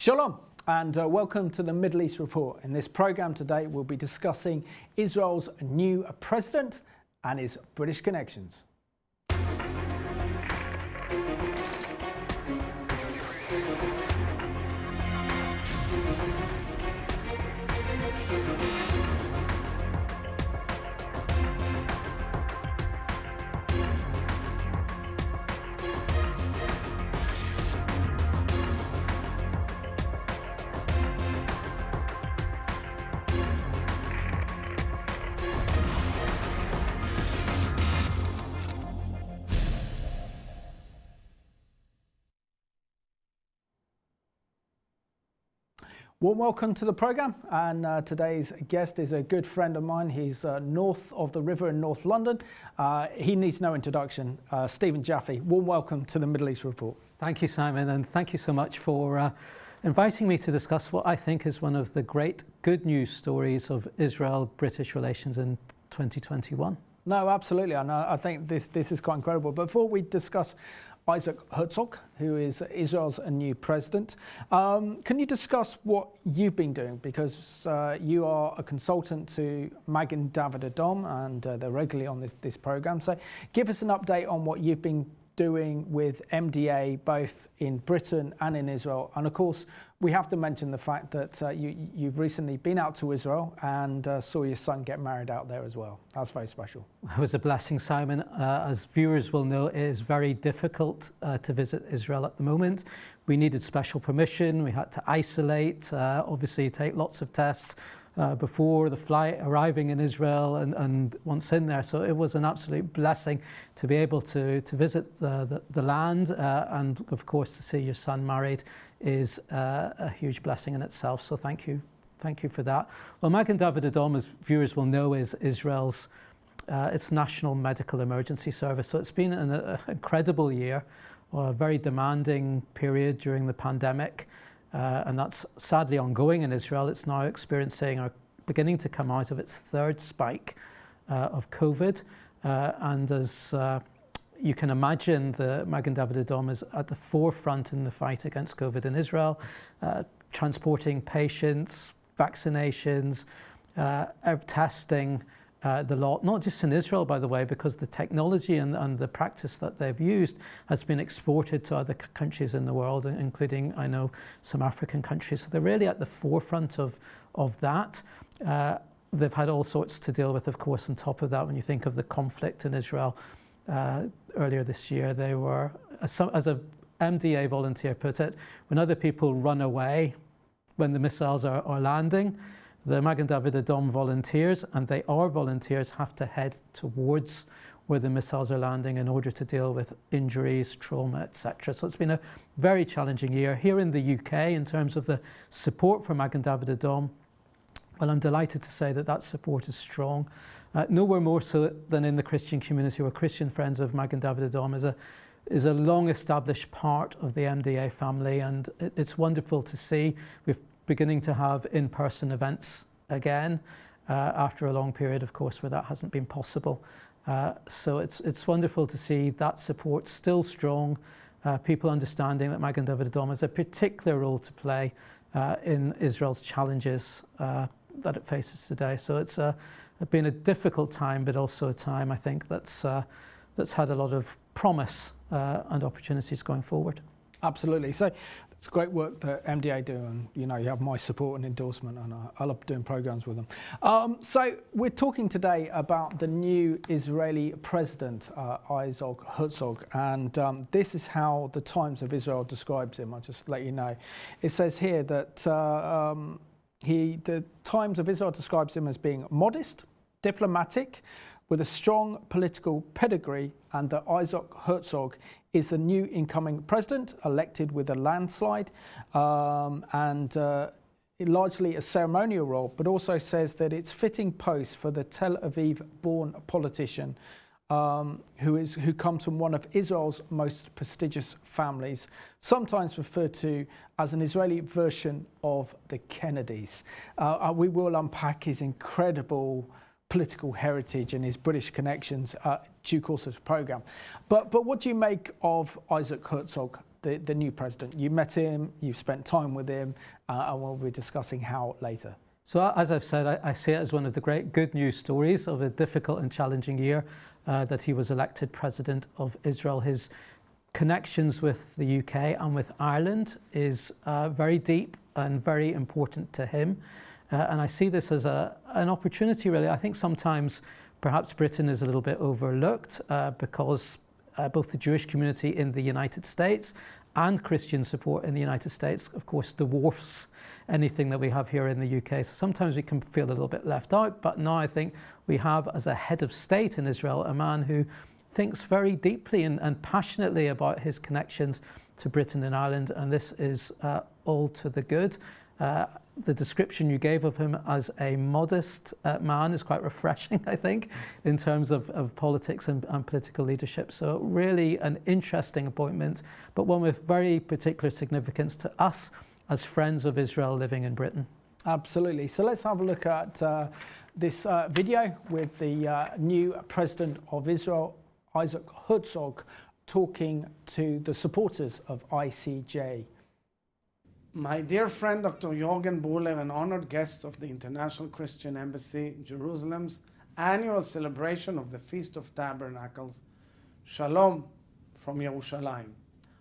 Shalom and welcome to the Middle East Report. In this program today we'll be discussing Israel's new president and his British connections. Warm welcome to the programme, and today's guest is a good friend of mine. He's north of the river in North London. He needs no introduction. Stephen Jaffe, warm welcome to the Middle East Report. Thank you, Simon, and thank you so much for inviting me to discuss what I think is one of the great good news stories of Israel-British relations in 2021. No, absolutely, and I think this is quite incredible. But before we discuss Isaac Herzog, who is Israel's new president. Can you discuss what you've been doing? Because you are a consultant to Magen David Adom, and they're regularly on this program. So give us an update on what you've been doing with MDA, both in Britain and in Israel. And of course, we have to mention the fact that you've recently been out to Israel and saw your son get married out there as well. That's very special. It was a blessing, Simon. As viewers will know, it is very difficult to visit Israel at the moment. We needed special permission. We had to isolate, obviously take lots of tests before the flight arriving in Israel and once in there. So it was an absolute blessing to be able to visit the land and of course to see your son married is a huge blessing in itself. So thank you for that. Well, Magen David Adom, as viewers will know, is Israel's its national medical emergency service. So it's been an incredible year, a very demanding period during the pandemic. And that's sadly ongoing in Israel. It's now experiencing or beginning to come out of its third spike of COVID. And as you can imagine, the Magen David Adom is at the forefront in the fight against COVID in Israel, transporting patients, vaccinations, testing, the lot, not just in Israel, by the way, because the technology and the practice that they've used has been exported to other countries in the world, including, I know, some African countries. So they're really at the forefront of that. They've had all sorts to deal with, of course, on top of that. When you think of the conflict in Israel earlier this year, they were, as a MDA volunteer put it, when other people run away when the missiles are landing, the Magen David Adom volunteers, and they are volunteers, have to head towards where the missiles are landing in order to deal with injuries, trauma, etc. So it's been a very challenging year. Here in the UK, in terms of the support for Magen David Adom, well, I'm delighted to say that support is strong. Nowhere more so than in the Christian community, where Christian Friends of Magen David Adom is a long-established part of the MDA family, and it's wonderful to see. We're beginning to have in-person events again after a long period, of course, where that hasn't been possible. So it's wonderful to see that support still strong, people understanding that Magen David Adom has a particular role to play in Israel's challenges that it faces today. So it's been a difficult time, but also a time, I think, that's had a lot of promise and opportunities going forward. Absolutely. So it's great work that MDA do, and you have my support and endorsement, and I love doing programs with them. So we're talking today about the new Israeli president, Isaac Herzog, and this is how the Times of Israel describes him. I'll just let you know. It says here that the Times of Israel describes him as being modest, diplomatic, with a strong political pedigree, and that Isaac Herzog is the new incoming president, elected with a landslide, and largely a ceremonial role, but also says that it's fitting post for the Tel Aviv-born politician who comes from one of Israel's most prestigious families, sometimes referred to as an Israeli version of the Kennedys. We will unpack his incredible political heritage and his British connections due course of the programme. But what do you make of Isaac Herzog the new president. You met him, you've spent time with him, and we'll be discussing how later. So as I've said, I see it as one of the great good news stories of a difficult and challenging year that he was elected president of Israel. His connections with the UK and with Ireland is very deep and very important to him. And I see this as an opportunity, really. I think sometimes perhaps Britain is a little bit overlooked because both the Jewish community in the United States and Christian support in the United States, of course, dwarfs anything that we have here in the UK. So sometimes we can feel a little bit left out, but now I think we have, as a head of state in Israel, a man who thinks very deeply and passionately about his connections to Britain and Ireland, and this is all to the good. The description you gave of him as a modest man is quite refreshing, I think, in terms of politics and political leadership. So really an interesting appointment, but one with very particular significance to us as friends of Israel living in Britain. Absolutely. So let's have a look at this video with the new president of Israel, Isaac Herzog, talking to the supporters of ICJ. My dear friend, Dr. Jorgen Buhler, and honored guests of the International Christian Embassy, Jerusalem's annual celebration of the Feast of Tabernacles, Shalom from Yerushalayim.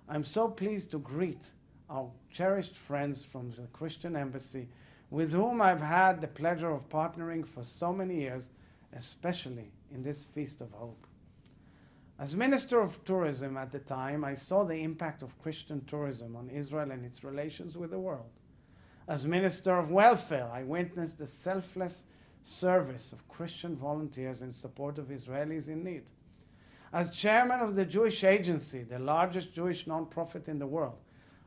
I'm so pleased to greet our cherished friends from the Christian Embassy, with whom I've had the pleasure of partnering for so many years, especially in this Feast of Hope. As Minister of Tourism at the time, I saw the impact of Christian tourism on Israel and its relations with the world. As Minister of Welfare, I witnessed the selfless service of Christian volunteers in support of Israelis in need. As Chairman of the Jewish Agency, the largest Jewish non-profit in the world,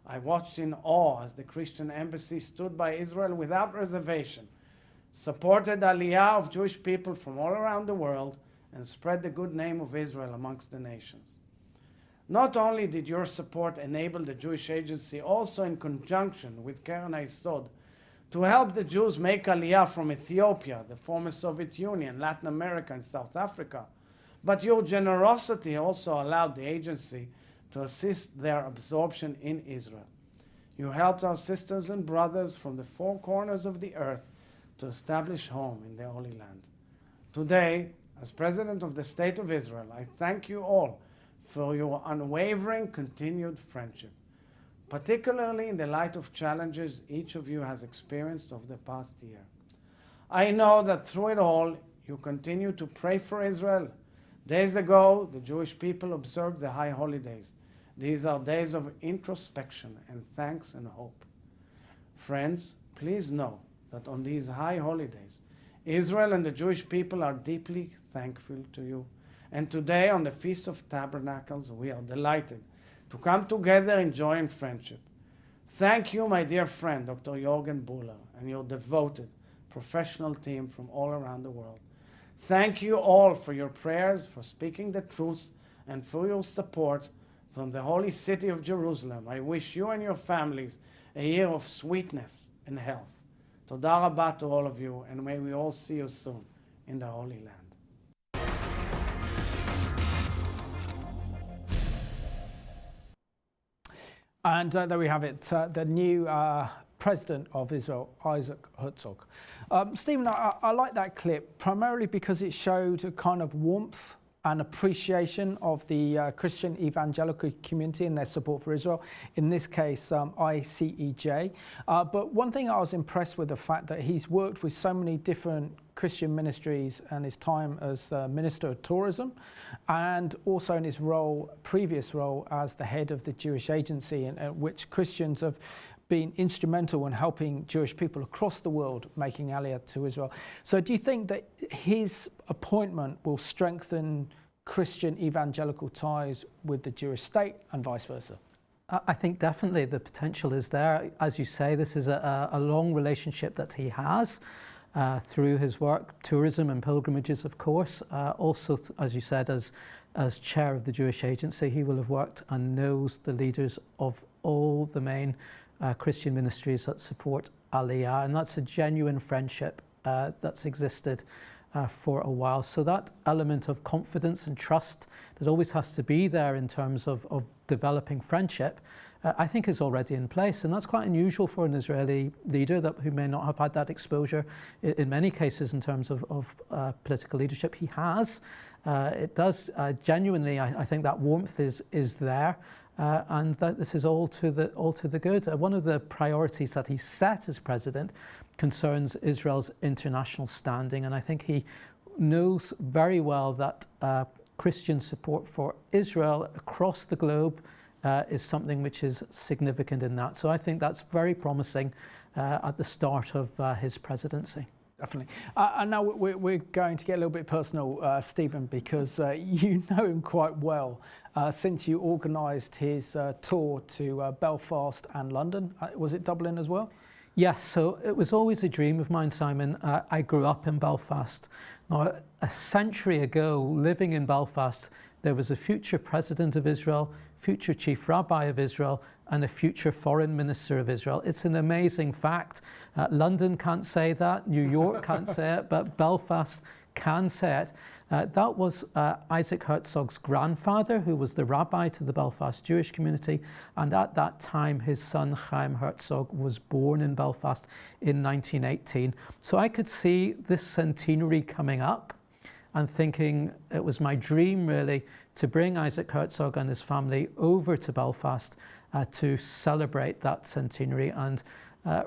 I watched in awe as the Christian Embassy stood by Israel without reservation, supported Aliyah of Jewish people from all around the world, and spread the good name of Israel amongst the nations. Not only did your support enable the Jewish Agency, also in conjunction with Keren HaYesod, to help the Jews make Aliyah from Ethiopia, the former Soviet Union, Latin America, and South Africa, but your generosity also allowed the agency to assist their absorption in Israel. You helped our sisters and brothers from the four corners of the earth to establish home in the Holy Land. Today, as President of the State of Israel, I thank you all for your unwavering continued friendship, particularly in the light of challenges each of you has experienced over the past year. I know that through it all, you continue to pray for Israel. Days ago, the Jewish people observed the high holidays. These are days of introspection and thanks and hope. Friends, please know that on these high holidays, Israel and the Jewish people are deeply thankful to you. And today, on the Feast of Tabernacles, we are delighted to come together in joy and friendship. Thank you, my dear friend, Dr. Jorgen Buhler, and your devoted professional team from all around the world. Thank you all for your prayers, for speaking the truth, and for your support from the holy city of Jerusalem. I wish you and your families a year of sweetness and health. Toda rabah to all of you, and may we all see you soon in the Holy Land. And there we have it, the new President of Israel, Isaac Herzog. Stephen, I like that clip primarily because it showed a kind of warmth and appreciation of the Christian evangelical community and their support for Israel, in this case ICEJ. But one thing I was impressed with, the fact that he's worked with so many different Christian ministries and his time as Minister of Tourism, and also in his previous role as the head of the Jewish Agency, in which Christians have been instrumental in helping Jewish people across the world making Aliyah to Israel. So do you think that his appointment will strengthen Christian evangelical ties with the Jewish state and vice versa? I think definitely the potential is there. As you say, this is a long relationship that he has through his work, tourism and pilgrimages, of course. Also, as you said, as chair of the Jewish Agency, he will have worked and knows the leaders of all the main Christian ministries that support Aliyah, and that's a genuine friendship that's existed for a while. So that element of confidence and trust that always has to be there in terms of developing friendship, I think is already in place. And that's quite unusual for an Israeli leader who may not have had that exposure in many cases in terms of political leadership. He has. It does genuinely, I think that warmth is there. And that this is all to the good. One of the priorities that he set as president concerns Israel's international standing, and I think he knows very well that Christian support for Israel across the globe is something which is significant in that. So I think that's very promising at the start of his presidency. Definitely. And now we're going to get a little bit personal, Stephen, because you know him quite well since you organised his tour to Belfast and London. Was it Dublin as well? Yes, so it was always a dream of mine, Simon. I grew up in Belfast. Now, a century ago, living in Belfast, there was a future president of Israel, future chief rabbi of Israel, and a future foreign minister of Israel. It's an amazing fact. London can't say that, New York can't say it, but Belfast can say it. That was Isaac Herzog's grandfather, who was the rabbi to the Belfast Jewish community, and at that time his son Haim Herzog was born in Belfast in 1918. So I could see this centenary coming up and thinking it was my dream really to bring Isaac Herzog and his family over to Belfast to celebrate that centenary, and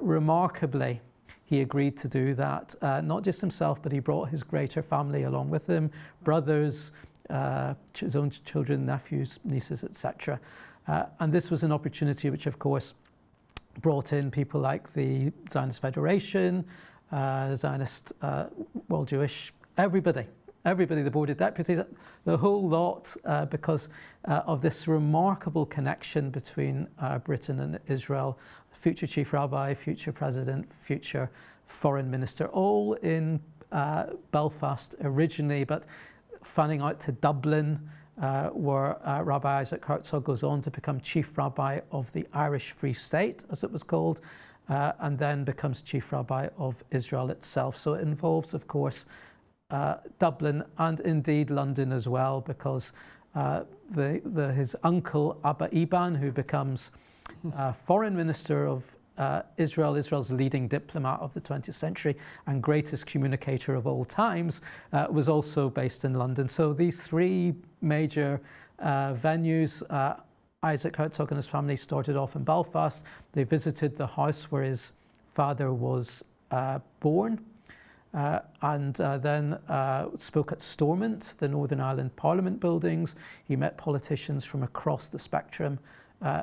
remarkably he agreed to do that, not just himself, but he brought his greater family along with him, brothers, his own children, nephews, nieces, etc. And this was an opportunity which of course brought in people like the Zionist Federation, Zionist World Jewish, everybody, the board of deputies, the whole lot, because of this remarkable connection between Britain and Israel, future chief rabbi, future president, future foreign minister, all in Belfast originally, but fanning out to Dublin, where Rabbi Isaac Herzog goes on to become chief rabbi of the Irish Free State, as it was called, and then becomes chief rabbi of Israel itself. So it involves, of course, Dublin and indeed London as well, because his uncle Abba Eban, who becomes foreign minister of Israel, Israel's leading diplomat of the 20th century and greatest communicator of all times, was also based in London. So these three major venues, Isaac Herzog and his family started off in Belfast. They visited the house where his father was born. And then spoke at Stormont, the Northern Ireland Parliament buildings. He met politicians from across the spectrum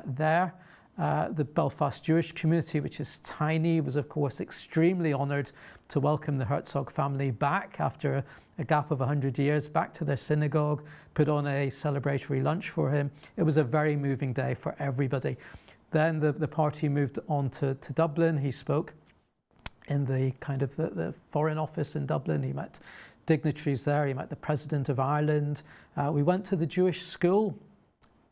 there. The Belfast Jewish community, which is tiny, was of course extremely honoured to welcome the Herzog family back after a gap of 100 years, back to their synagogue, put on a celebratory lunch for him. It was a very moving day for everybody. Then the party moved on to Dublin. He spoke in the kind of the Foreign Office in Dublin. He met dignitaries there. He met the President of Ireland. We went to the Jewish school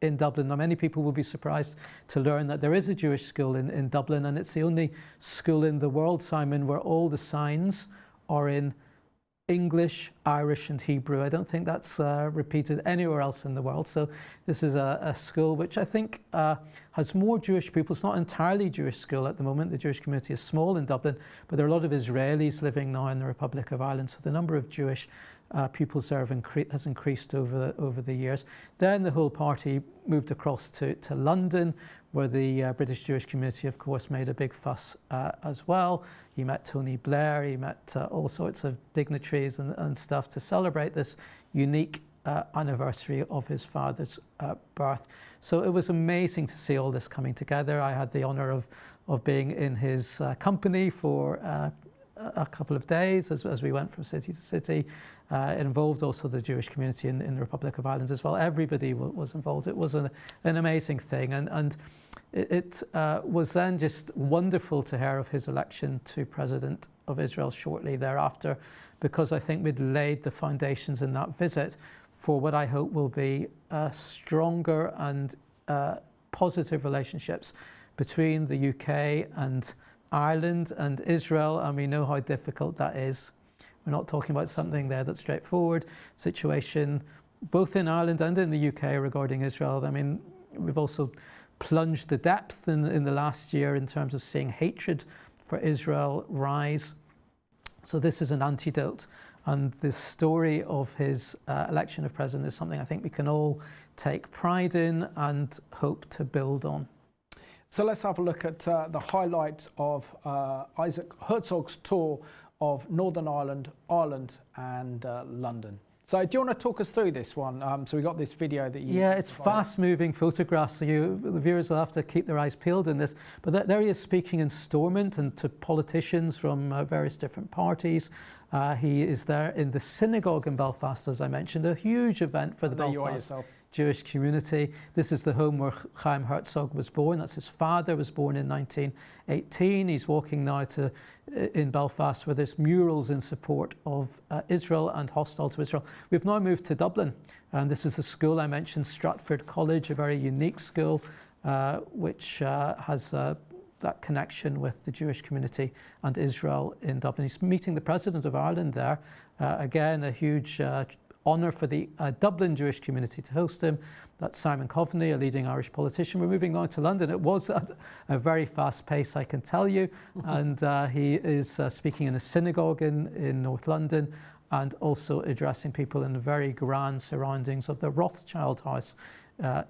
in Dublin. Now, many people will be surprised to learn that there is a Jewish school in Dublin, and it's the only school in the world, Simon, where all the signs are in English, Irish and Hebrew. I don't think that's repeated anywhere else in the world. So this is a school which I think has more Jewish people. It's not entirely a Jewish school at the moment. The Jewish community is small in Dublin, but there are a lot of Israelis living now in the Republic of Ireland. So the number of Jewish pupils there has increased over the years. Then the whole party moved across to London, where the British Jewish community, of course, made a big fuss as well. He met Tony Blair, he met all sorts of dignitaries and stuff to celebrate this unique anniversary of his father's birth. So it was amazing to see all this coming together. I had the honour of being in his company for a couple of days as we went from city to city. It involved also the Jewish community in the Republic of Ireland as well. Everybody was involved. It was an amazing thing, and it was then just wonderful to hear of his election to President of Israel shortly thereafter, because I think we'd laid the foundations in that visit for what I hope will be stronger and positive relationships between the UK and Ireland and Israel, and we know how difficult that is We're not talking about something there that's straightforward. Situation both in Ireland and in the UK regarding Israel. I mean, we've also plunged the depth in the last year in terms of seeing hatred for Israel rise. So this is an antidote. And the story of his election of president is something I think we can all take pride in and hope to build on. So let's have a look at the highlights of Isaac Herzog's tour of Northern Ireland, Ireland and London. So do you want to talk us through this one? So we got this video that you... Yeah, it's fast-moving photographs, so the viewers will have to keep their eyes peeled in this. But there he is speaking in Stormont and to politicians from various different parties. He is there in the synagogue in Belfast, as I mentioned, a huge event for the Belfast Jewish community. This is the home where Haim Herzog was born. That's his father, was born in 1918. He's walking now in Belfast where there's murals in support of Israel and hostile to Israel. We've now moved to Dublin, and this is the school I mentioned, Stratford College, a very unique school which has that connection with the Jewish community and Israel in Dublin. He's meeting the President of Ireland there. Again, a huge honour for the Dublin Jewish community to host him. That's Simon Coveney, a leading Irish politician. We're moving now to London. It was at a very fast pace, I can tell you. And he is speaking in a synagogue in North London and also addressing people in the very grand surroundings of the Rothschild House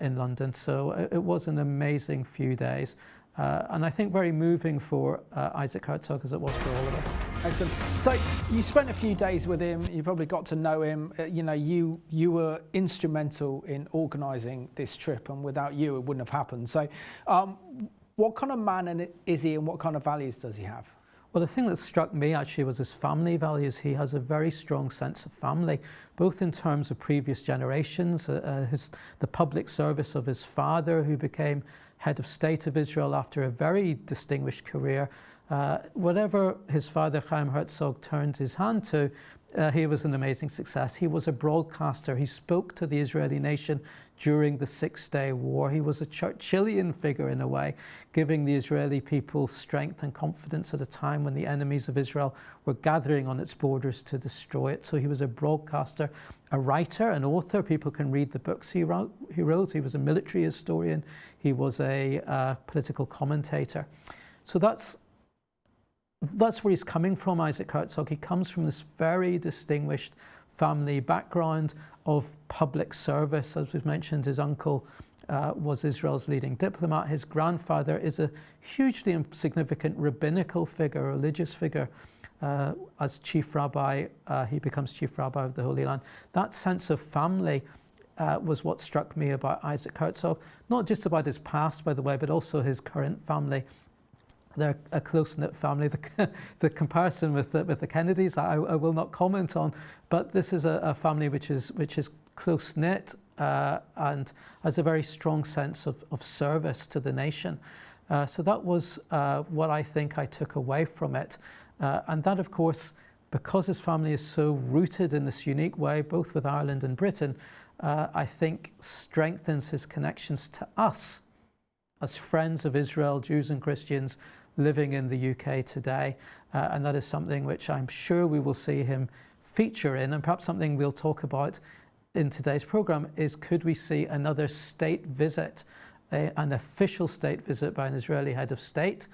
in London. So it was an amazing few days. And I think very moving for Isaac Herzog, as it was for all of us. Excellent. So you spent a few days with him. You probably got to know him. You were instrumental in organising this trip, and without you, it wouldn't have happened. So, what kind of man is he, and what kind of values does he have? Well, the thing that struck me actually was his family values. He has a very strong sense of family, both in terms of previous generations, the public service of his father, who became head of state of Israel after a very distinguished career. Whatever his father, Haim Herzog, turned his hand to, he was an amazing success. He was a broadcaster. He spoke to the Israeli nation during the Six-Day War. He was a Churchillian figure in a way, giving the Israeli people strength and confidence at a time when the enemies of Israel were gathering on its borders to destroy it. So he was a broadcaster, a writer, an author. People can read the books he wrote. He was a military historian. He was a political commentator. So that's where he's coming from, Isaac Herzog. He comes from this very distinguished family background of public service. As we've mentioned, his uncle was Israel's leading diplomat. His grandfather is a hugely significant rabbinical figure, religious figure. As chief rabbi, he becomes chief rabbi of the Holy Land. That sense of family was what struck me about Isaac Herzog. Not just about his past, by the way, but also his current family. They're a close-knit family. The comparison with the Kennedys, I will not comment on, but this is a family which is close-knit and has a very strong sense of service to the nation. So that was what I think I took away from it. And that, of course, because his family is so rooted in this unique way, both with Ireland and Britain, I think strengthens his connections to us as friends of Israel, Jews and Christians living in the UK today. And that is something which I'm sure we will see him feature in, and perhaps something we'll talk about in today's programme is, could we see another state visit, an official state visit by an Israeli head of state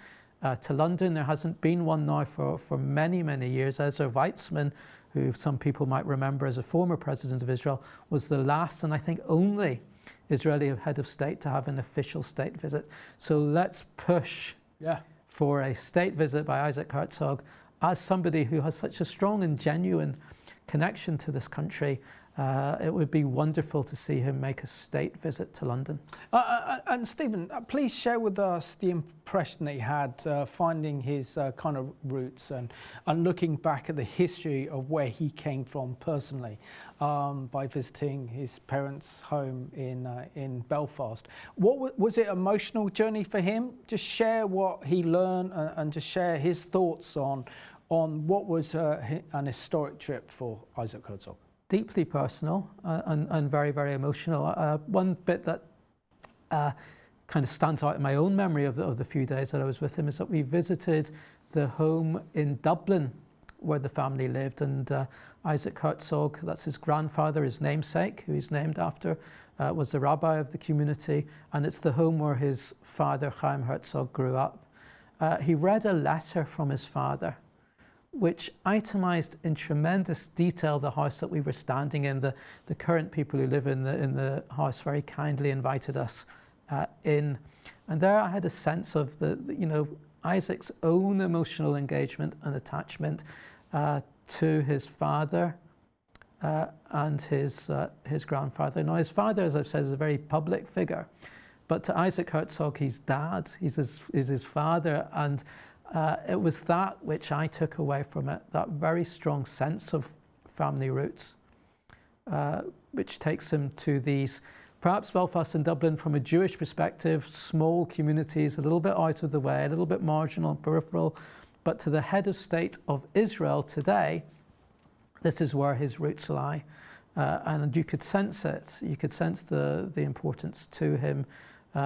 to London? There hasn't been one now for many, many years. Ezra Weizmann, who some people might remember as a former president of Israel, was the last and I think only Israeli head of state to have an official state visit. So let's push for a state visit by Isaac Herzog as somebody who has such a strong and genuine connection to this country. It would be wonderful to see him make a state visit to London. And Stephen, please share with us the impression that he had finding his kind of roots and looking back at the history of where he came from personally by visiting his parents' home in Belfast. What was it, emotional journey for him? Just share what he learned and just share his thoughts on what was an historic trip for Isaac Herzog. Deeply personal and very, very emotional. One bit that kind of stands out in my own memory of the few days that I was with him is that we visited the home in Dublin where the family lived. And Isaac Herzog, that's his grandfather, his namesake, who he's named after, was the rabbi of the community. And it's the home where his father, Haim Herzog, grew up. He read a letter from his father, which itemized in tremendous detail the house that we were standing in. The current people who live in the house very kindly invited us in. And there I had a sense of Isaac's own emotional engagement and attachment to his father and his grandfather. Now, his father, as I've said, is a very public figure, but to Isaac Herzog, he's dad, he's his father, and it was that which I took away from it, that very strong sense of family roots, which takes him to these, perhaps Belfast and Dublin from a Jewish perspective, small communities, a little bit out of the way, a little bit marginal, peripheral, but to the head of state of Israel today, this is where his roots lie. And you could sense it. You could sense the importance to him.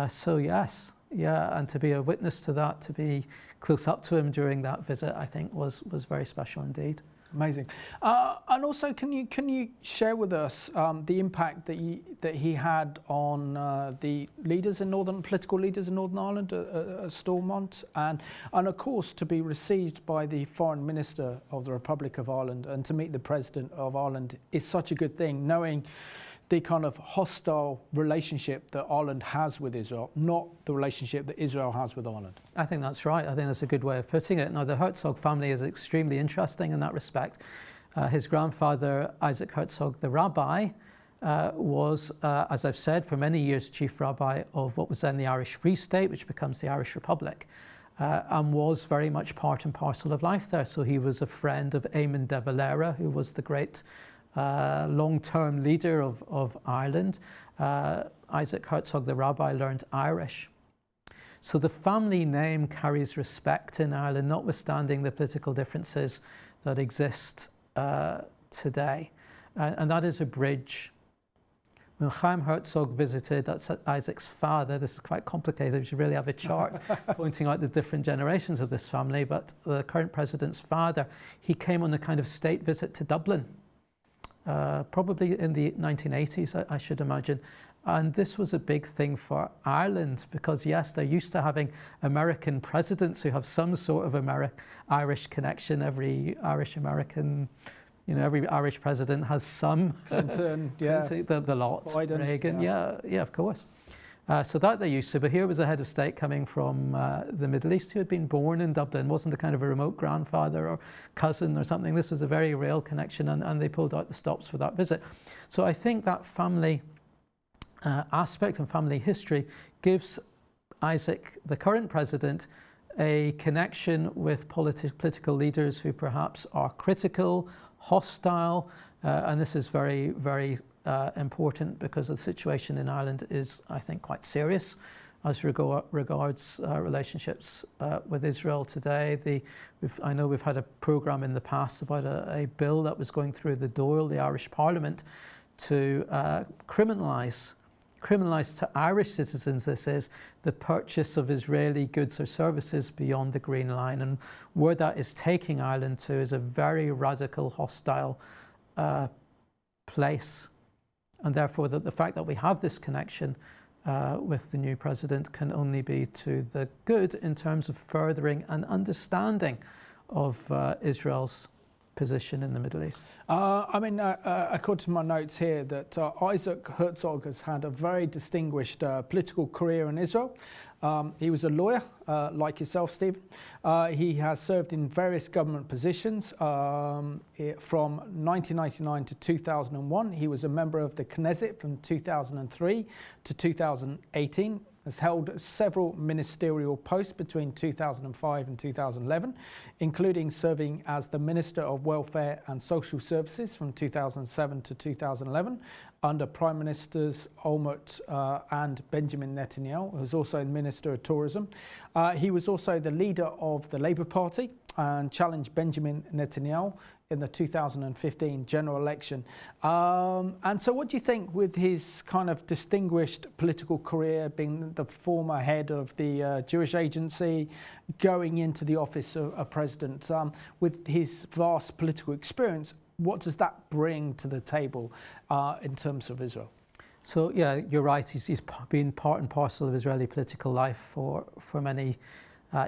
So yes, yeah, and to be a witness to that, to be close up to him during that visit, I think was very special indeed. Amazing. And also, can you share with us the impact that he had on the political leaders in Northern Ireland at Stormont, and of course to be received by the Foreign Minister of the Republic of Ireland and to meet the President of Ireland is such a good thing, knowing the kind of hostile relationship that Ireland has with Israel, not the relationship that Israel has with Ireland. I think that's right. I think that's a good way of putting it. Now, the Herzog family is extremely interesting in that respect. His grandfather, Isaac Herzog, the rabbi, was, as I've said, for many years chief rabbi of what was then the Irish Free State, which becomes the Irish Republic, and was very much part and parcel of life there. So he was a friend of Eamon de Valera, who was the great long-term leader of Ireland. Isaac Herzog, the rabbi, learned Irish. So the family name carries respect in Ireland, notwithstanding the political differences that exist today. And that is a bridge. When Haim Herzog visited, that's Isaac's father, this is quite complicated, we should really have a chart pointing out the different generations of this family, but the current president's father, he came on a kind of state visit to Dublin. Probably in the 1980s, I should imagine. And this was a big thing for Ireland because, yes, they're used to having American presidents who have some sort of Irish connection. Every Irish-American, every Irish president has some. Clinton, yeah. The lot. Biden, Reagan, yeah, of course. So that they're used to, but here was a head of state coming from the Middle East who had been born in Dublin, wasn't a kind of a remote grandfather or cousin or something. This was a very real connection, and they pulled out the stops for that visit. So I think that family aspect and family history gives Isaac, the current president, a connection with political leaders who perhaps are critical, hostile, and this is very, very important because the situation in Ireland is, I think, quite serious as regards relationships with Israel today. I know we've had a programme in the past about a bill that was going through the Dáil, the Irish Parliament, to criminalise to Irish citizens, this is, the purchase of Israeli goods or services beyond the Green Line. And where that is taking Ireland to is a very radical, hostile place. And therefore, the fact that we have this connection with the new president can only be to the good in terms of furthering an understanding of Israel's position in the Middle East. According to my notes here, that Isaac Herzog has had a very distinguished political career in Israel. He was a lawyer, like yourself, Stephen. He has served in various government positions from 1999 to 2001. He was a member of the Knesset from 2003 to 2018. Has held several ministerial posts between 2005 and 2011, including serving as the Minister of Welfare and Social Services from 2007 to 2011 under Prime Ministers Olmert and Benjamin Netanyahu, who was also Minister of Tourism. He was also the leader of the Labour Party and challenged Benjamin Netanyahu in the 2015 general election. And so what do you think, with his kind of distinguished political career, being the former head of the Jewish agency, going into the office of president, with his vast political experience, what does that bring to the table in terms of Israel? So yeah, you're right. He's been part and parcel of Israeli political life for many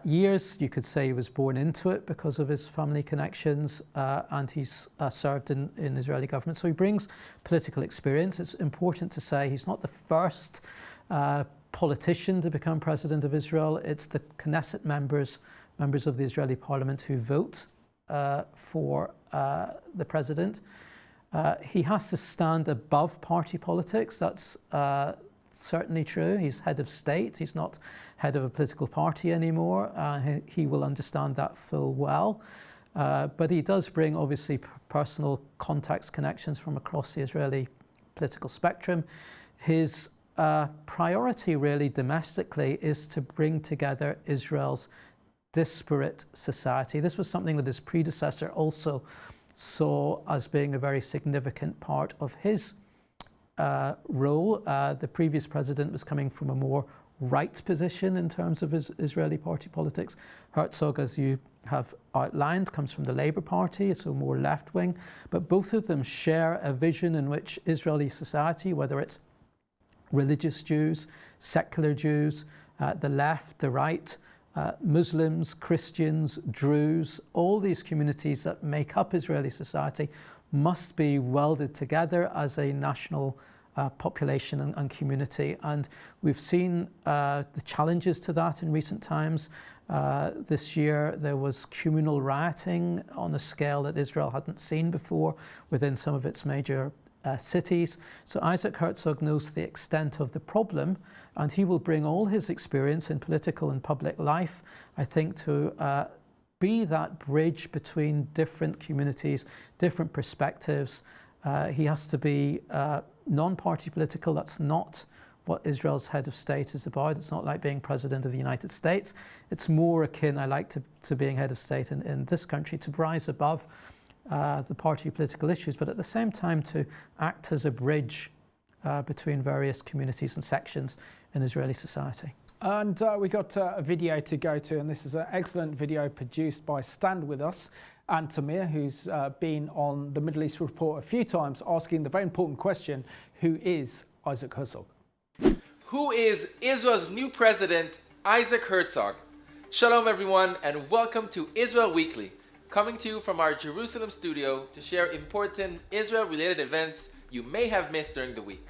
years. You could say he was born into it because of his family connections, and he's served in Israeli government. So he brings political experience. It's important to say he's not the first politician to become president of Israel. It's the Knesset members of the Israeli parliament who vote for the president. He has to stand above party politics. That's certainly true. He's head of state. He's not head of a political party anymore. He will understand that full well. But he does bring, obviously, personal contacts, connections from across the Israeli political spectrum. His priority, really, domestically, is to bring together Israel's disparate society. This was something that his predecessor also saw as being a very significant part of his role. The previous president was coming from a more right position in terms of his Israeli party politics. Herzog, as you have outlined, comes from the Labour Party, so more left-wing. But both of them share a vision in which Israeli society, whether it's religious Jews, secular Jews, the left, the right, Muslims, Christians, Druze, all these communities that make up Israeli society must be welded together as a national population and community. And we've seen the challenges to that in recent times. This year there was communal rioting on a scale that Israel hadn't seen before within some of its major cities. So Isaac Herzog knows the extent of the problem, and he will bring all his experience in political and public life, I think, to be that bridge between different communities, different perspectives. He has to be non-party political. That's not what Israel's head of state is about. It's not like being president of the United States. It's more akin, I like, to being head of state in this country, to rise above the party political issues, but at the same time to act as a bridge between various communities and sections in Israeli society. And we got a video to go to, and this is an excellent video produced by Stand With Us and Tamir, who's been on the Middle East Report a few times, asking the very important question: who is Isaac Herzog? Who is Israel's new president, Isaac Herzog? Shalom everyone, and welcome to Israel Weekly, coming to you from our Jerusalem studio to share important Israel-related events you may have missed during the week.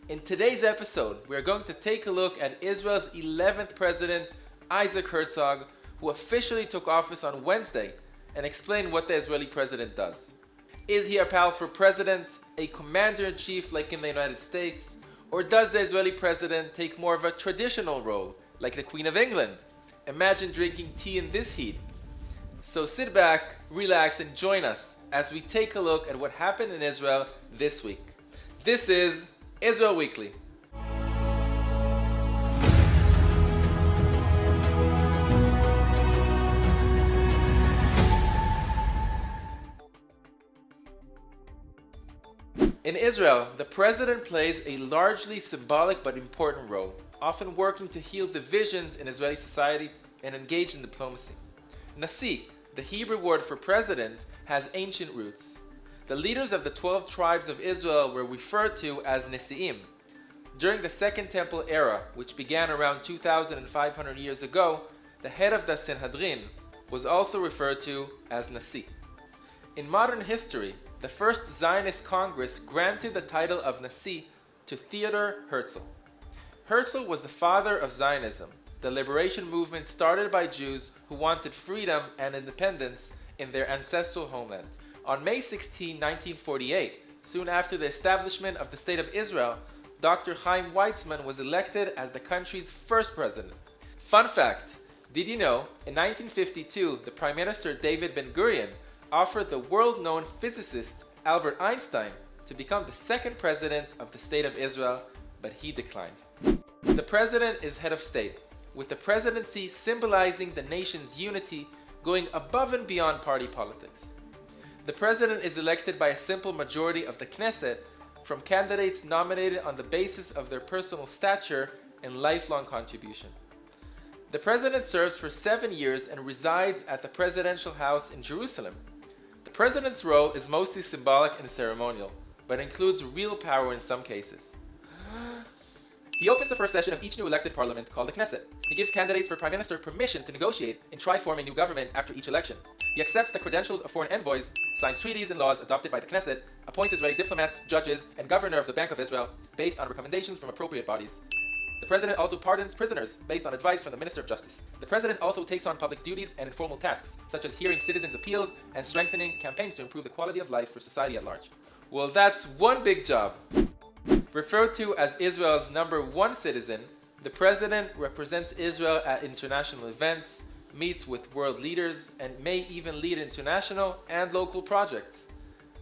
In today's episode, we are going to take a look at Israel's 11th president, Isaac Herzog, who officially took office on Wednesday, and explain what the Israeli president does. Is he a powerful president, a commander-in-chief like in the United States, or does the Israeli president take more of a traditional role, like the Queen of England? Imagine drinking tea in this heat. So sit back, relax, and join us as we take a look at what happened in Israel this week. This is Israel Weekly. In Israel, the president plays a largely symbolic but important role, often working to heal divisions in Israeli society and engage in diplomacy. Nasi, the Hebrew word for president, has ancient roots. The leaders of the 12 tribes of Israel were referred to as Nesi'im. During the Second Temple era, which began around 2,500 years ago, the head of the Sanhedrin was also referred to as Nasi. In modern history, the first Zionist Congress granted the title of Nasi to Theodor Herzl. Herzl was the father of Zionism, the liberation movement started by Jews who wanted freedom and independence in their ancestral homeland. On May 16, 1948, soon after the establishment of the State of Israel, Dr. Haim was elected as the country's first president. Fun fact, did you know, in 1952, the Prime Minister David Ben-Gurion offered the world-known physicist Albert Einstein to become the second president of the State of Israel, but he declined. The president is head of state, with the presidency symbolizing the nation's unity, going above and beyond party politics. The president is elected by a simple majority of the Knesset from candidates nominated on the basis of their personal stature and lifelong contribution. The president serves for 7 years and resides at the presidential house in Jerusalem. The president's role is mostly symbolic and ceremonial, but includes real power in some cases. He opens the first session of each new elected parliament, called the Knesset. He gives candidates for prime minister permission to negotiate and try forming new government after each election. He accepts the credentials of foreign envoys, signs treaties and laws adopted by the Knesset, appoints Israeli diplomats, judges, and governor of the Bank of Israel based on recommendations from appropriate bodies. The president also pardons prisoners based on advice from the Minister of Justice. The president also takes on public duties and informal tasks, such as hearing citizens' appeals and strengthening campaigns to improve the quality of life for society at large. Well, that's one big job. Referred to as Israel's #1 citizen, the president represents Israel at international events, meets with world leaders, and may even lead international and local projects.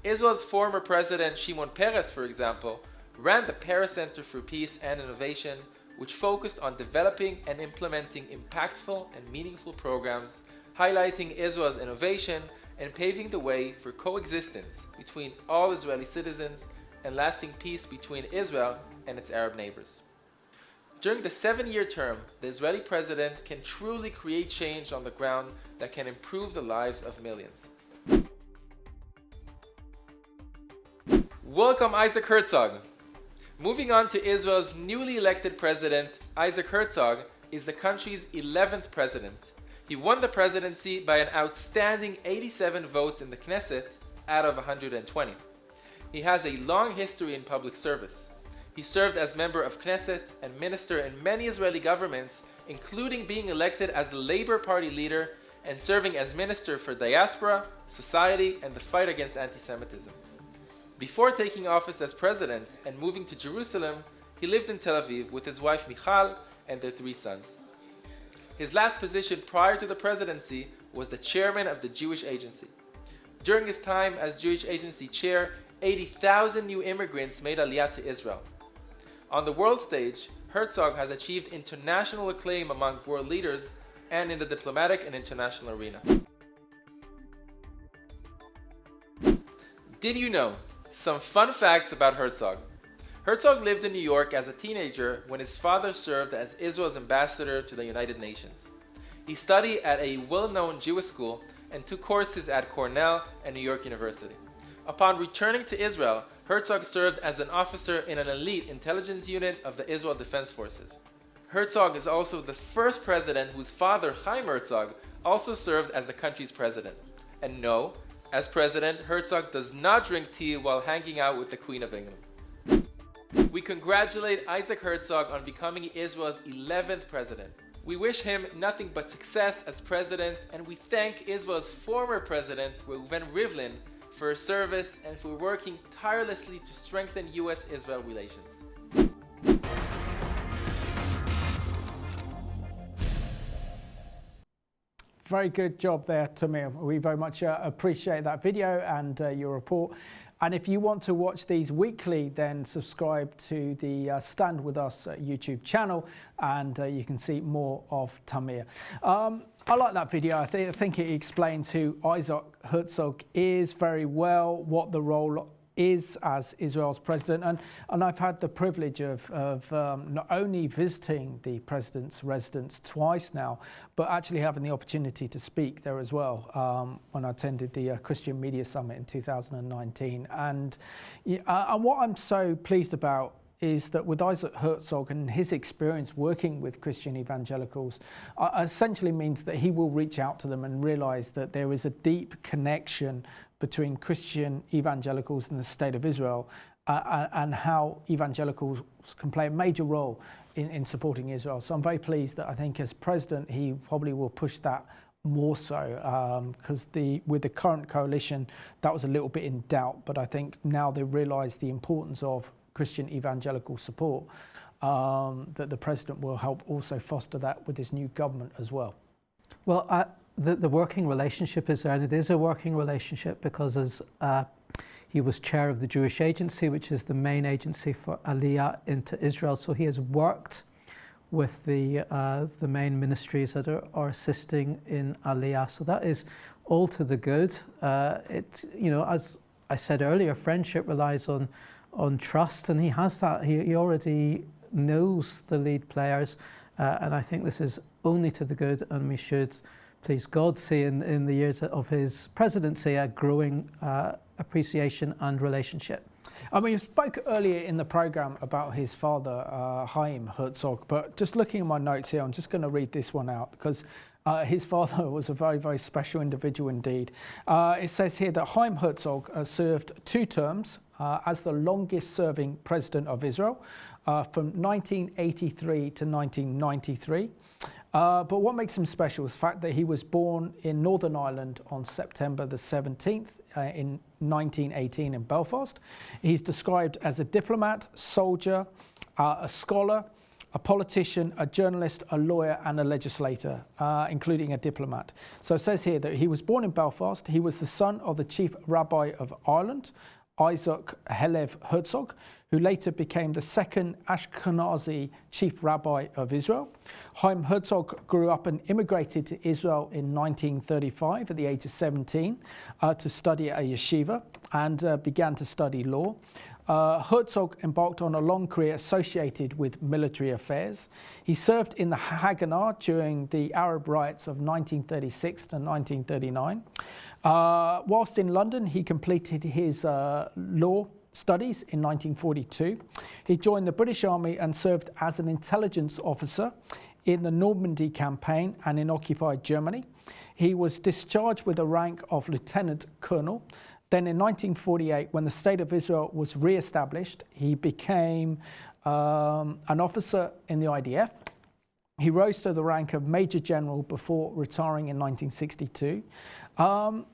Israel's former president Shimon Peres, for example, ran the Paris Center for Peace and Innovation, which focused on developing and implementing impactful and meaningful programs, highlighting Israel's innovation and paving the way for coexistence between all Israeli citizens and lasting peace between Israel and its Arab neighbors. During the 7-year term, the Israeli president can truly create change on the ground that can improve the lives of millions. Welcome, Isaac Herzog. Moving on to Israel's newly elected president, Isaac Herzog is the country's 11th president. He won the presidency by an outstanding 87 votes in the Knesset out of 120. He has a long history in public service. He served as member of Knesset and minister in many Israeli governments, including being elected as the Labour Party leader and serving as minister for diaspora, society, and the fight against anti-Semitism. Before taking office as president and moving to Jerusalem, he lived in Tel Aviv with his wife Michal and their 3 sons. His last position prior to the presidency was the chairman of the Jewish Agency. During his time as Jewish Agency chair, 80,000 new immigrants made Aliyah to Israel. On the world stage, Herzog has achieved international acclaim among world leaders and in the diplomatic and international arena. Did you know? Some fun facts about Herzog. Herzog lived in New York as a teenager when his father served as Israel's ambassador to the United Nations. He studied at a well-known Jewish school and took courses at Cornell and New York University. Upon returning to Israel, Herzog served as an officer in an elite intelligence unit of the Israel Defense Forces. Herzog is also the first president whose father, Haim Herzog, also served as the country's president. And no, as president, Herzog does not drink tea while hanging out with the Queen of England. We congratulate Isaac Herzog on becoming Israel's 11th president. We wish him nothing but success as president, and we thank Israel's former president, Reuven Rivlin, for his service and for working tirelessly to strengthen U.S.-Israel relations. Very good job there, Tamir. We very much appreciate that video and your report. And if you want to watch these weekly, then subscribe to the Stand With Us YouTube channel, and you can see more of Tamir. I like that video. I think it explains who Isaac Herzog is very well, what the role is as Israel's president, and I've had the privilege of not only visiting the president's residence twice now, but actually having the opportunity to speak there as well when I attended the Christian Media Summit in 2019. And what I'm so pleased about is that with Isaac Herzog and his experience working with Christian evangelicals, essentially means that he will reach out to them and realize that there is a deep connection between Christian evangelicals and the state of Israel, and how evangelicals can play a major role in supporting Israel. So I'm very pleased that I think as president, he probably will push that more so, because with the current coalition, that was a little bit in doubt, but I think now they realize the importance of Christian evangelical support, that the president will help also foster that with his new government as well. Well, the working relationship is there, and it is a working relationship because as he was chair of the Jewish Agency, which is the main agency for Aliyah into Israel, so he has worked with the main ministries that are assisting in Aliyah. So that is all to the good. As I said earlier, friendship relies on trust, and he has that. He already knows the lead players, and I think this is only to the good, and we should, please God, see in the years of his presidency a growing appreciation and relationship. I mean, you spoke earlier in the programme about his father, Haim Herzog, but just looking at my notes here, I'm just going to read this one out because his father was a very, very special individual indeed. It says here that Haim Herzog served 2 terms as the longest serving president of Israel from 1983 to 1993. But what makes him special is the fact that he was born in Northern Ireland on September the 17th in 1918 in Belfast. He's described as a diplomat, soldier, a scholar, a politician, a journalist, a lawyer and a legislator, including a diplomat. So it says here that he was born in Belfast. He was the son of the chief rabbi of Ireland, Isaac Herzog, who later became the second Ashkenazi chief rabbi of Israel. Haim Herzog grew up and immigrated to Israel in 1935 at the age of 17 to study at a yeshiva and began to study law. Herzog embarked on a long career associated with military affairs. He served in the Haganah during the Arab riots of 1936 to 1939. Whilst in London, he completed his law studies in 1942. He joined the British Army and served as an intelligence officer in the Normandy campaign and in occupied Germany. He was discharged with the rank of lieutenant colonel. Then in 1948, when the State of Israel was re-established, he became an officer in the IDF. He rose to the rank of Major General before retiring in 1962. Now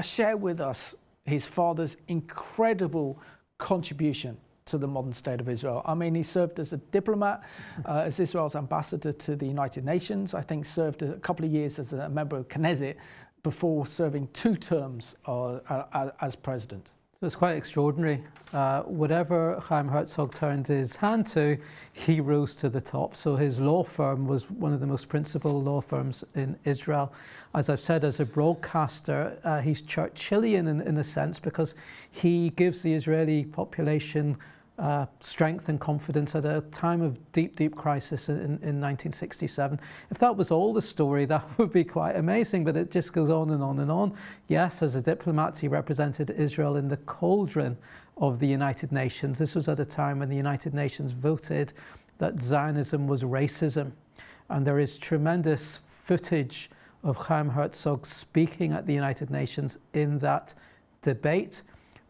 share with us his father's incredible contribution to the modern state of Israel. I mean, he served as a diplomat, as Israel's ambassador to the United Nations. I think served a couple of years as a member of Knesset before serving 2 terms as president. So it's quite extraordinary. Whatever Haim Herzog turned his hand to, he rose to the top. So his law firm was one of the most principal law firms in Israel. As I've said, as a broadcaster, he's Churchillian in a sense because he gives the Israeli population strength and confidence at a time of deep, deep crisis in 1967. If that was all the story, that would be quite amazing, but it just goes on and on and on. Yes, as a diplomat, he represented Israel in the cauldron of the United Nations. This was at a time when the United Nations voted that Zionism was racism. And there is tremendous footage of Haim Herzog speaking at the United Nations in that debate,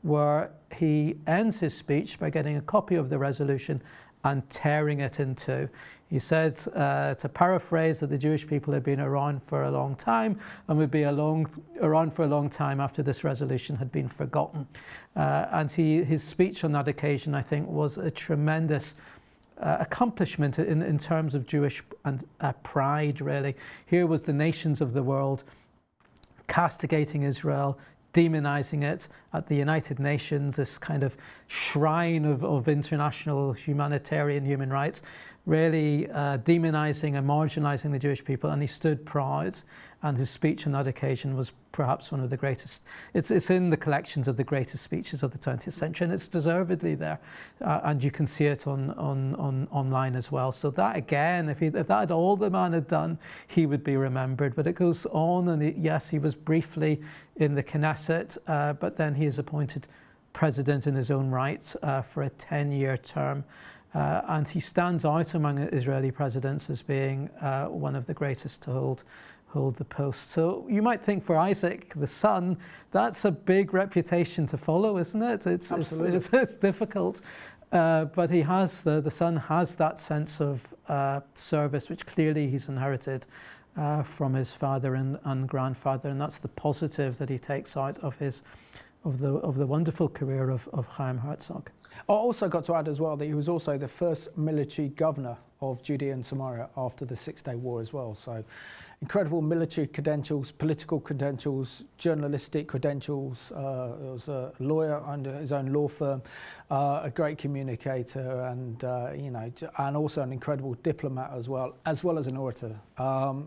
where he ends his speech by getting a copy of the resolution and tearing it in 2. He said, to paraphrase, that the Jewish people had been around for a long time and would be around for a long time after this resolution had been forgotten. And his speech on that occasion, I think, was a tremendous accomplishment in terms of Jewish and pride, really. Here was the nations of the world castigating Israel, demonizing it at the United Nations, this kind of shrine of international humanitarian human rights, really demonizing and marginalizing the Jewish people, and he stood proud, and his speech on that occasion was perhaps one of the greatest. It's in the collections of the greatest speeches of the 20th century, and it's deservedly there, and you can see it online as well. So that again, if that all the man had done, he would be remembered. But it goes on, and yes, he was briefly in the Knesset, but then he is appointed president in his own right for a 10-year term. And he stands out among Israeli presidents as being one of the greatest to hold the post. So you might think for Isaac, the son, that's a big reputation to follow, isn't it? It's difficult. But he has, the son has that sense of service, which clearly he's inherited from his father and grandfather. And that's the positive that he takes out of the wonderful career of Haim Herzog. I also got to add as well that he was also the first military governor of Judea and Samaria after the Six-Day War as well. So incredible military credentials, political credentials, journalistic credentials. He was a lawyer under his own law firm, a great communicator, and and also an incredible diplomat as well as an orator.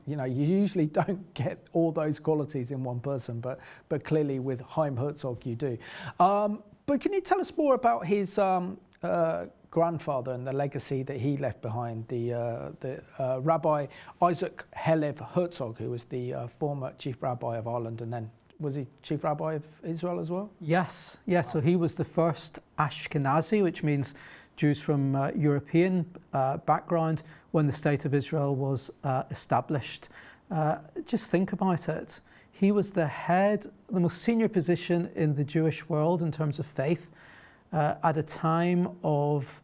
You usually don't get all those qualities in one person, but clearly with Haim Herzog you do. But can you tell us more about his grandfather and the legacy that he left behind, the Rabbi Isaac Herzog, who was the former chief rabbi of Ireland, and then was he chief rabbi of Israel as well? Yes. So he was the first Ashkenazi, which means Jews from European background, when the state of Israel was established. Just think about it. He was the most senior position in the Jewish world in terms of faith at a time of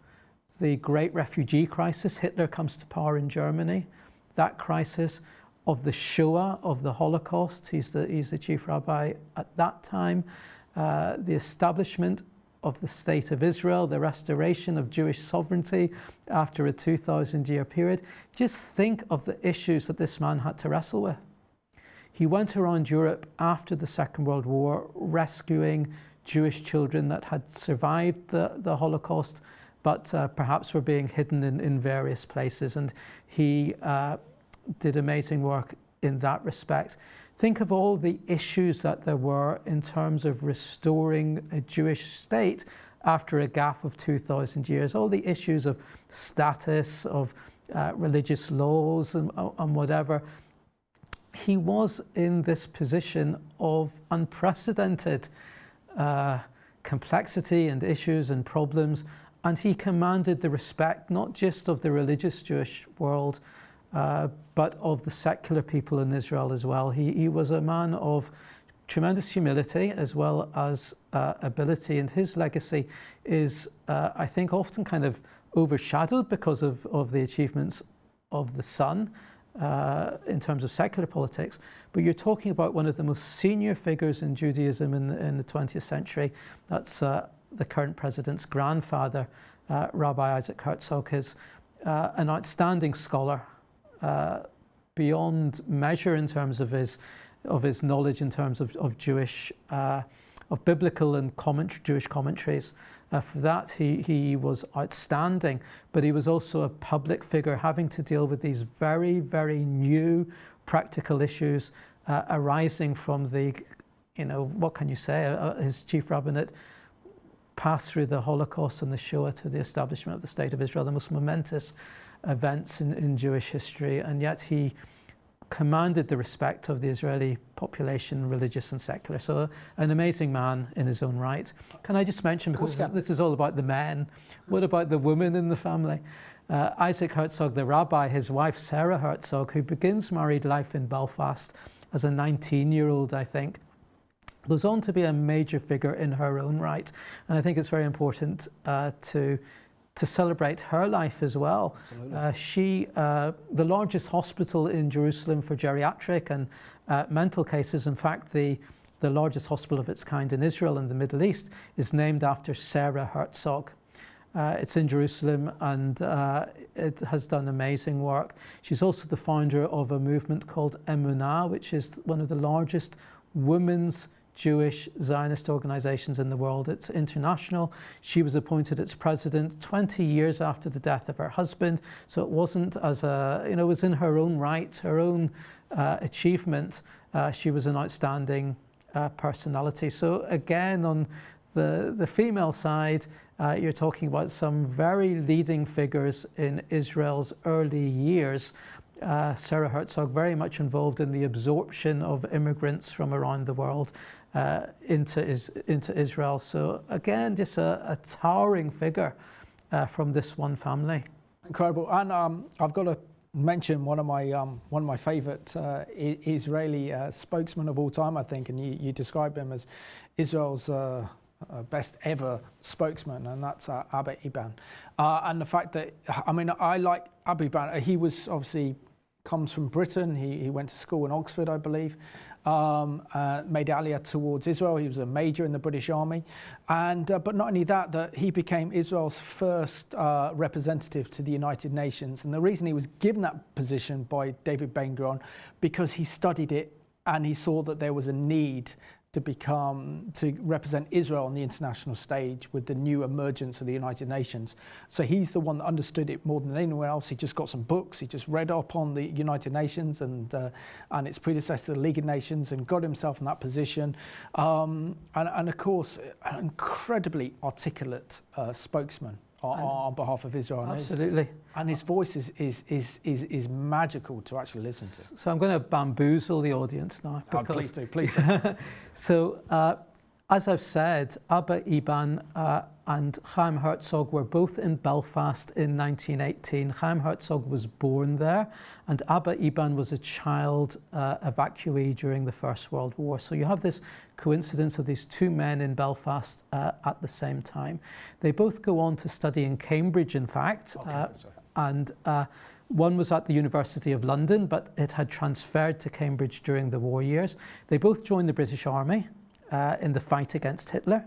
the great refugee crisis. Hitler comes to power in Germany. That crisis of the Shoah, of the Holocaust. He's the chief rabbi at that time. The establishment of the state of Israel, the restoration of Jewish sovereignty after a 2,000-year period. Just think of the issues that this man had to wrestle with. He went around Europe after the Second World War, rescuing Jewish children that had survived the Holocaust, but perhaps were being hidden in various places. And he did amazing work in that respect. Think of all the issues that there were in terms of restoring a Jewish state after a gap of 2,000 years, all the issues of status, of religious laws and whatever. He was in this position of unprecedented complexity and issues and problems, and he commanded the respect not just of the religious Jewish world, but of the secular people in Israel as well. He was a man of tremendous humility as well as ability, and his legacy is, I think, often kind of overshadowed because of the achievements of the son. In terms of secular politics, but you're talking about one of the most senior figures in Judaism in the 20th century. That's the current president's grandfather, Rabbi Isaac Herzog, is an outstanding scholar, beyond measure in terms of his knowledge in terms of Jewish, of biblical and Jewish commentaries. For that, he was outstanding, but he was also a public figure having to deal with these very, very new practical issues arising from what can you say, his chief rabbinate passed through the Holocaust and the Shoah to the establishment of the State of Israel, the most momentous events in Jewish history, and yet he commanded the respect of the Israeli population, religious and secular. So an amazing man in his own right. Can I just mention, because this is all about the men, what about the women in the family? Isaac Herzog, the rabbi, his wife Sarah Herzog, who begins married life in Belfast as a 19-year-old, I think, goes on to be a major figure in her own right. And I think it's very important to celebrate her life as well. She, the largest hospital in Jerusalem for geriatric and mental cases, in fact, the largest hospital of its kind in Israel and the Middle East, is named after Sarah Herzog. It's in Jerusalem, and it has done amazing work. She's also the founder of a movement called Emunah, which is one of the largest women's Jewish Zionist organizations in the world. It's international. She was appointed its president 20 years after the death of her husband. So it wasn't as it was in her own right, her own achievement. She was an outstanding personality. So again, on the female side, you're talking about some very leading figures in Israel's early years. Sarah Herzog very much involved in the absorption of immigrants from around the world into Israel. So again, just a towering figure from this one family. Incredible. And I've got to mention one of my favourite Israeli spokesmen of all time, I think, and you describe him as Israel's best ever spokesman, and that's Abba Eban. And the fact that, I like Abba Eban. He was obviously comes from Britain. He went to school in Oxford, I believe. Made aliyah towards Israel. He was a major in the British Army, and but not only that he became Israel's first representative to the United Nations. And the reason he was given that position by David Ben-Gurion, because he studied it and he saw that there was a need to represent Israel on the international stage with the new emergence of the United Nations. So he's the one that understood it more than anyone else. He just got some books. He just read up on the United Nations and its predecessor, the League of Nations, and got himself in that position. And of course, an incredibly articulate spokesman on behalf of Israel. Absolutely. And his voice is magical to actually listen to. So I'm going to bamboozle the audience now. Please do, please do. So, as I've said, Abba Eban and Haim Herzog were both in Belfast in 1918. Haim Herzog was born there, and Abba Eban was a child evacuee during the First World War. So you have this coincidence of these two men in Belfast at the same time. They both go on to study in Cambridge, in fact, and one was at the University of London, but it had transferred to Cambridge during the war years. They both joined the British Army in the fight against Hitler.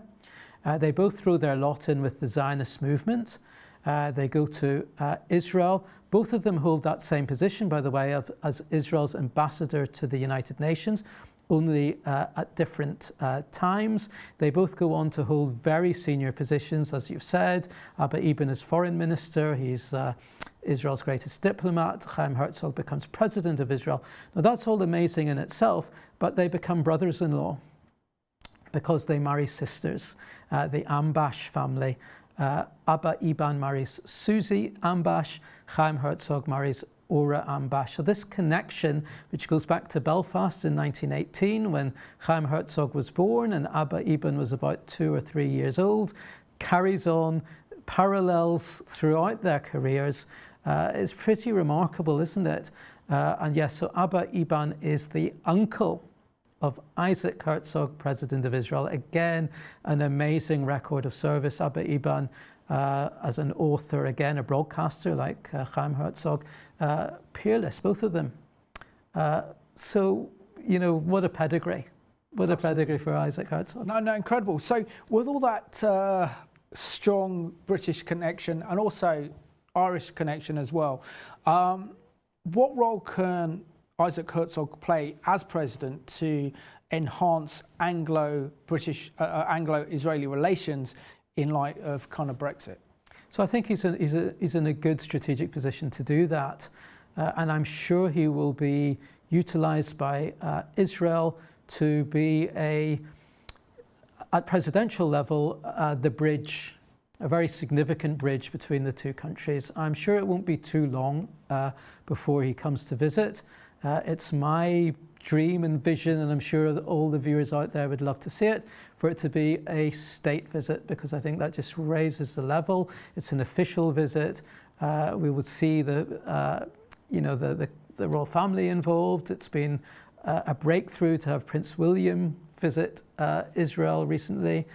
They both throw their lot in with the Zionist movement. They go to Israel. Both of them hold that same position, by the way, as Israel's ambassador to the United Nations, only at different times. They both go on to hold very senior positions, as you've said. Abba Eban is foreign minister. He's Israel's greatest diplomat. Haim Herzog becomes president of Israel. Now that's all amazing in itself, but they become brothers-in-law because they marry sisters, the Ambash family. Abba Eban marries Susie Ambash, Haim Herzog marries Ora Ambash. So this connection, which goes back to Belfast in 1918 when Haim Herzog was born and Abba Eban was about 2 or 3 years old, carries on, parallels throughout their careers. It's pretty remarkable, isn't it? And yes, so Abba Eban is the uncle of Isaac Herzog, President of Israel. Again, an amazing record of service. Abba Eban, as an author, again, a broadcaster like Haim Herzog, peerless, both of them. So, you know, what a pedigree. What a pedigree for Isaac Herzog. No, incredible. So with all that strong British connection and also Irish connection as well, what role can Isaac Herzog play as president to enhance Anglo-Israeli relations in light of kind of Brexit? So I think he's in a good strategic position to do that. And I'm sure he will be utilized by Israel to be at presidential level, the bridge, a very significant bridge between the two countries. I'm sure it won't be too long before he comes to visit. It's my dream and vision, and I'm sure that all the viewers out there would love to see it, for it to be a state visit, because I think that just raises the level. It's an official visit. We would see the royal family involved. It's been a breakthrough to have Prince William visit Israel recently.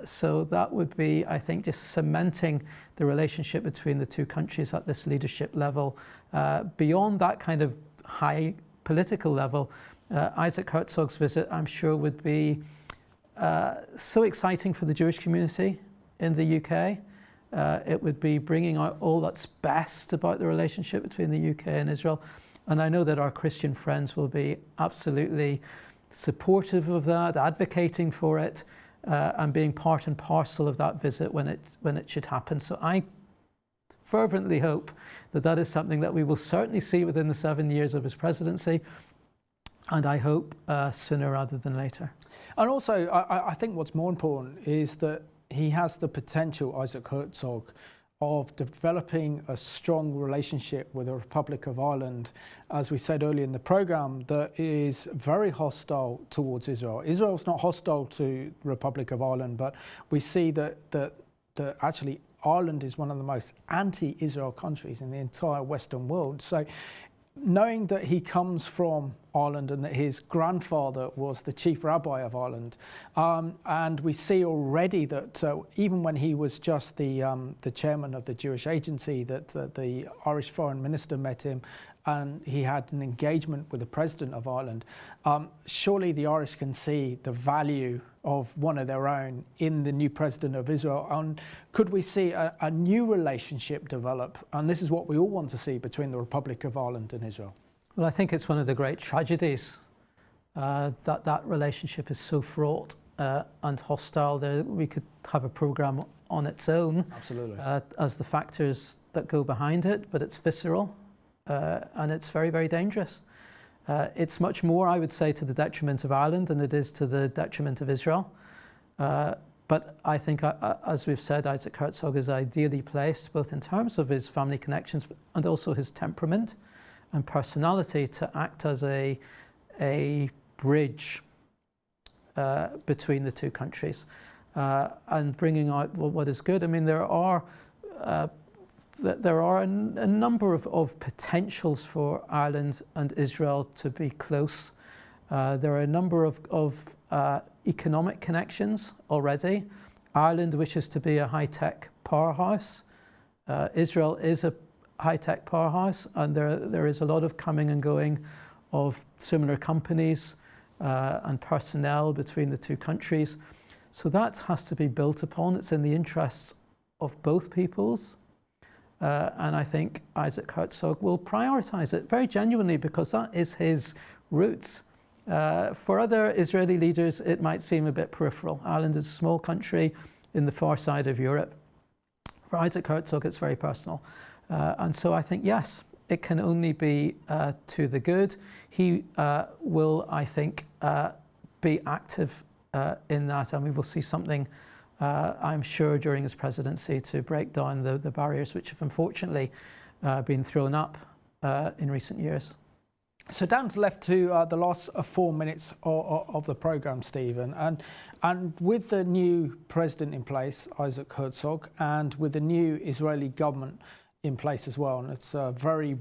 So that would be, I think, just cementing the relationship between the two countries at this leadership level. Beyond that kind of high political level, Isaac Herzog's visit, I'm sure, would be so exciting for the Jewish community in the UK. It would be bringing out all that's best about the relationship between the UK and Israel. And I know that our Christian friends will be absolutely supportive of that, advocating for it, and being part and parcel of that visit when it should happen. So I fervently hope that that is something that we will certainly see within the 7 years of his presidency, and I hope sooner rather than later. And also, I think what's more important is that he has the potential, Isaac Herzog, of developing a strong relationship with the Republic of Ireland, as we said earlier in the programme, that is very hostile towards Israel. Israel's not hostile to the Republic of Ireland, but we see that actually Ireland is one of the most anti-Israel countries in the entire Western world. So knowing that he comes from Ireland and that his grandfather was the chief rabbi of Ireland, and we see already that even when he was just the chairman of the Jewish Agency, that the Irish foreign minister met him and he had an engagement with the President of Ireland. Surely the Irish can see the value of one of their own in the new President of Israel. And could we see a new relationship develop? And this is what we all want to see between the Republic of Ireland and Israel. Well, I think it's one of the great tragedies that relationship is so fraught and hostile. We could have a programme on its own. Absolutely. As the factors that go behind it, but it's visceral. And it's very, very dangerous. It's much more, I would say, to the detriment of Ireland than it is to the detriment of Israel. But I think, as we've said, Isaac Herzog is ideally placed, both in terms of his family connections and also his temperament and personality, to act as a bridge between the two countries and bringing out what is good. I mean, there are a number of potentials for Ireland and Israel to be close. There are a number of economic connections already. Ireland wishes to be a high-tech powerhouse. Israel is a high-tech powerhouse, and there is a lot of coming and going of similar companies and personnel between the two countries. So that has to be built upon. It's in the interests of both peoples. And I think Isaac Herzog will prioritise it very genuinely, because that is his roots. For other Israeli leaders, it might seem a bit peripheral. Ireland is a small country in the far side of Europe. For Isaac Herzog, it's very personal. And so I think, yes, it can only be to the good. He will, I think, be active in that, and we will see something, I'm sure, during his presidency to break down the barriers which have unfortunately been thrown up in recent years. So down to left to the last 4 minutes of the programme, Stephen, and with the new president in place, Isaac Herzog, and with the new Israeli government in place as well, and it's a very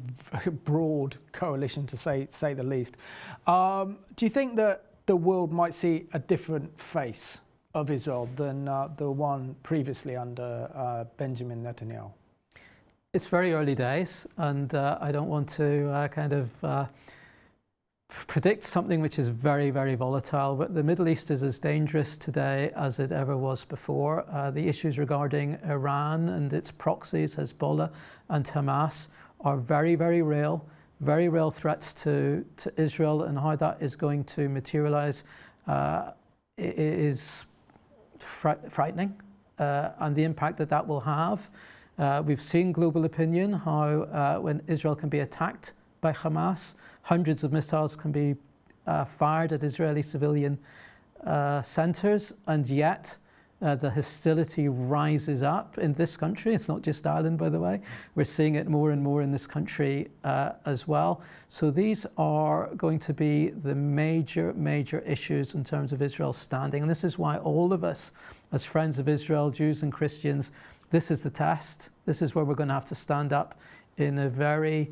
broad coalition to say the least. Do you think that the world might see a different face of Israel than the one previously under Benjamin Netanyahu? It's very early days, and I don't want to predict something which is very, very volatile, but the Middle East is as dangerous today as it ever was before. The issues regarding Iran and its proxies, Hezbollah and Hamas, are very, very real threats to Israel, and how that is going to materialize is frightening, and the impact that will have. We've seen global opinion, how when Israel can be attacked by Hamas, hundreds of missiles can be fired at Israeli civilian centres, and yet the hostility rises up in this country. It's not just Ireland, by the way. We're seeing it more and more in this country as well. So these are going to be the major issues in terms of Israel's standing. And this is why all of us, as friends of Israel, Jews and Christians, this is the test. This is where we're going to have to stand up in a very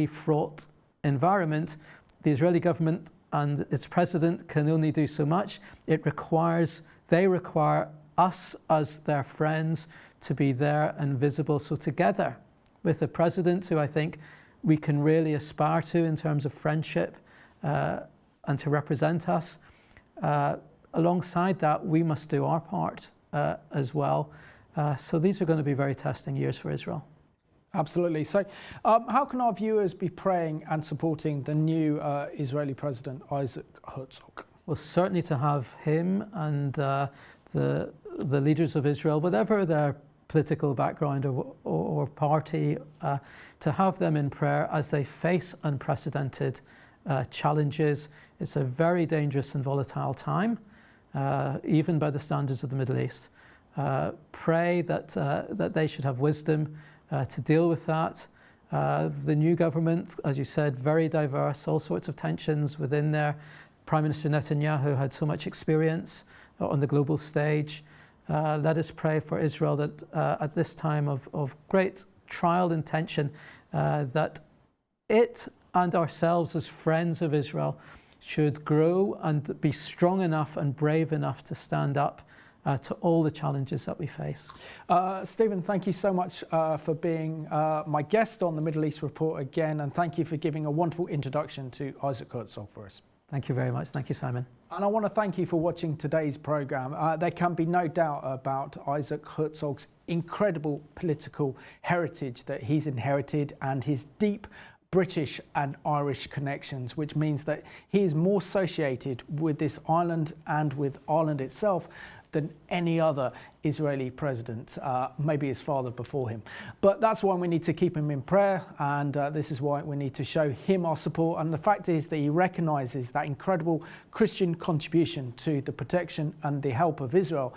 fraught environment. The Israeli government and its president can only do so much. They require us as their friends to be there and visible. So together with a president who I think we can really aspire to in terms of friendship and to represent us, alongside that we must do our part as well. So these are going to be very testing years for Israel. Absolutely. So how can our viewers be praying and supporting the new Israeli President Isaac Herzog? Well, certainly to have him and the leaders of Israel, whatever their political background or party, to have them in prayer as they face unprecedented challenges. It's a very dangerous and volatile time, even by the standards of the Middle East. Pray that they should have wisdom to deal with that. The new government, as you said, very diverse, all sorts of tensions within there. Prime Minister Netanyahu had so much experience on the global stage. Let us pray for Israel that at this time of great trial and tension, that it and ourselves as friends of Israel should grow and be strong enough and brave enough to stand up to all the challenges that we face. Stephen, thank you so much for being my guest on the Middle East Report again, and thank you for giving a wonderful introduction to Isaac Herzog for us. Thank you very much. Thank you, Simon. And I want to thank you for watching today's programme. There can be no doubt about Isaac Herzog's incredible political heritage that he's inherited and his deep British and Irish connections, which means that he is more associated with this island and with Ireland itself than any other Israeli president, maybe his father before him. But that's why we need to keep him in prayer, and this is why we need to show him our support. And the fact is that he recognises that incredible Christian contribution to the protection and the help of Israel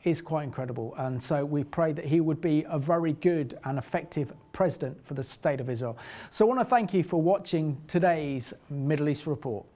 is quite incredible. And so we pray that he would be a very good and effective president for the state of Israel. So I want to thank you for watching today's Middle East Report.